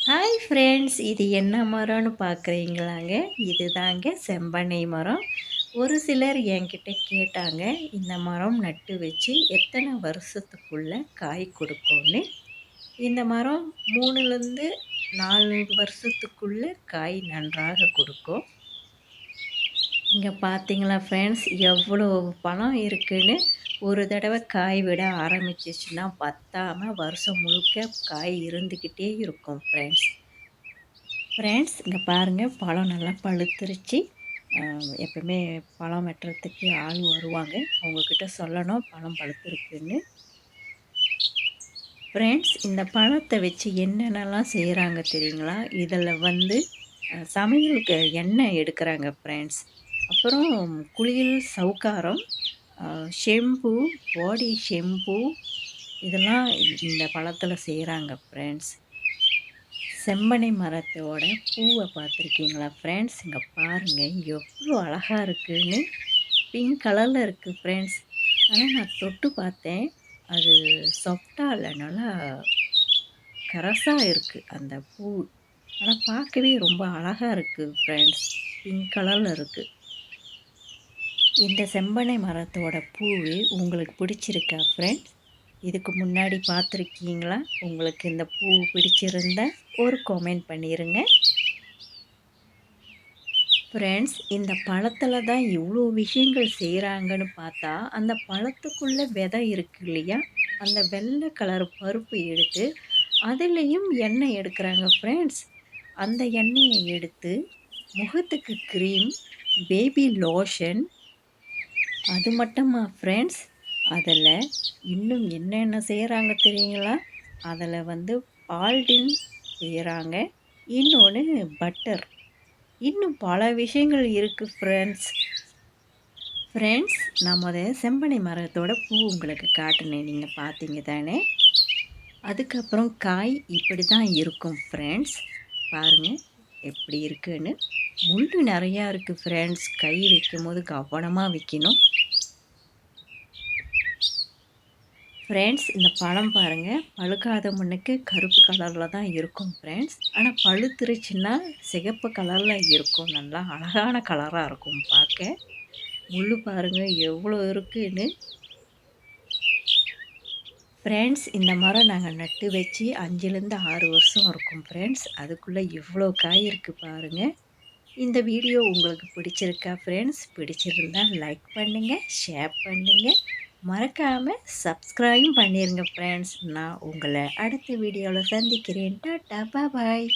Hi friends, இது என்ன மரம்னு பார்க்குறீங்களாங்க? இதுதாங்க செம்பனை மரம். ஒரு சிலர் என்கிட்ட கேட்டாங்க, இந்த மரம் நட்டு வச்சு எத்தனை வருஷத்துக்குள்ள காய் கொடுக்கும்னு. இந்த மரம் 3லேருந்து 4 வருஷத்துக்குள்ள காய் நன்றாக கொடுக்கும். இங்கே பார்த்தீங்களா ஃப்ரெண்ட்ஸ், எவ்வளோ பழம் இருக்குன்னு. ஒரு தடவை காய் விட ஆரம்பிச்சிச்சுன்னா பத்தாமல் வருஷம் முழுக்க காய் இருந்துக்கிட்டே இருக்கும் ஃப்ரெண்ட்ஸ். இங்கே பாருங்கள், பழம் நல்லா பழுத்துருச்சு. எப்பவுமே பழம் வெட்டுறதுக்கு ஆள் வருவாங்க, அவங்கக்கிட்ட சொல்லணும் பழம் பழுத்துருக்குன்னு. ஃப்ரெண்ட்ஸ், இந்த பழத்தை வச்சு என்னென்னலாம் செய்கிறாங்க தெரியுங்களா? இதில் வந்து சமையலுக்கு எண்ணெய் எடுக்கிறாங்க ஃப்ரெண்ட்ஸ். அப்புறம் குளியல் சவுக்காரம், ஷெம்பு, பாடி ஷெம்பு, இதெல்லாம் இந்த பழத்தில் செய்கிறாங்க ஃப்ரெண்ட்ஸ். செம்பனை மரத்தோட பூவை பார்த்துருக்கீங்களா ஃப்ரெண்ட்ஸ்? இங்கே பாருங்கள் எவ்வளோ அழகாக இருக்குதுன்னு. பிங்க் கலரில் இருக்குது ஃப்ரெண்ட்ஸ். ஆனால் நான் தொட்டு பார்த்தேன், அது சாஃப்டாக இல்லை, நல்லா கரசாக இருக்குது அந்த பூ. ஆனால் பார்க்கவே ரொம்ப அழகாக இருக்குது ஃப்ரெண்ட்ஸ், பிங்க் கலரில் இருக்குது. இந்த செம்பனை மரத்தோட பூவு உங்களுக்கு பிடிச்சிருக்கா ஃப்ரெண்ட்ஸ்? இதுக்கு முன்னாடி பார்த்துருக்கீங்களா? உங்களுக்கு இந்த பூ பிடிச்சிருந்தா ஒரு கமெண்ட் பண்ணிடுங்க ஃப்ரெண்ட்ஸ். இந்த பழத்தில் தான் இவ்வளோ விஷயங்கள் செய்கிறாங்கன்னு பார்த்தா, அந்த பழத்துக்குள்ளே விதை இருக்கு இல்லையா, அந்த வெள்ளை கலர் பருப்பு எடுத்து அதுலேயும் எண்ணெய் எடுக்கிறாங்க ஃப்ரெண்ட்ஸ். அந்த எண்ணெயை எடுத்து முகத்துக்கு க்ரீம், பேபி லோஷன், அது மட்டுமா ஃப்ரெண்ட்ஸ், அதில் இன்னும் என்னென்ன செய்கிறாங்க தெரியுங்களா? அதில் வந்து பால்டின் செய்கிறாங்க, இன்னொன்று பட்டர், இன்னும் பல விஷயங்கள் இருக்குது ஃப்ரெண்ட்ஸ். நம்ம அதை செம்பனை மரத்தோட பூ உங்களுக்கு காட்டினேன், நீங்கள் பார்த்தீங்க தானே? அதுக்கப்புறம் காய் இப்படி தான் இருக்கும் ஃப்ரெண்ட்ஸ். பாருங்கள் எப்படி இருக்குன்னு. முள் நிறையா இருக்குது ஃப்ரெண்ட்ஸ், கை வைக்கும் போது கவனமாக வைக்கணும் ஃப்ரெண்ட்ஸ். இந்த பழம் பாருங்கள், பழுக்காத முன்னுக்கு கருப்பு கலரில் தான் இருக்கும் ஃப்ரெண்ட்ஸ். ஆனால் பழுத்துருச்சுன்னா சிகப்பு கலரில் இருக்கும், நல்லா அழகான கலராக இருக்கும் பார்க்க. முள் பாருங்கள் எவ்வளோ இருக்குன்னு ஃப்ரெண்ட்ஸ். இந்த மரம் நாங்கள் நட்டு வச்சு 5லேருந்து 6 வருஷம் இருக்கும் ஃப்ரெண்ட்ஸ். அதுக்குள்ளே இவ்வளோ காய் இருக்குது பாருங்கள். இந்த வீடியோ உங்களுக்கு பிடிச்சிருக்கா ஃப்ரெண்ட்ஸ்? பிடிச்சிருந்தால் லைக் பண்ணுங்கள், ஷேர் பண்ணுங்கள், மறக்காமல் சப்ஸ்கிரைபும் பண்ணிடுங்க ஃப்ரெண்ட்ஸ். நான் உங்களை அடுத்த வீடியோவில் சந்திக்கிறேன். டாட்டா பாய்.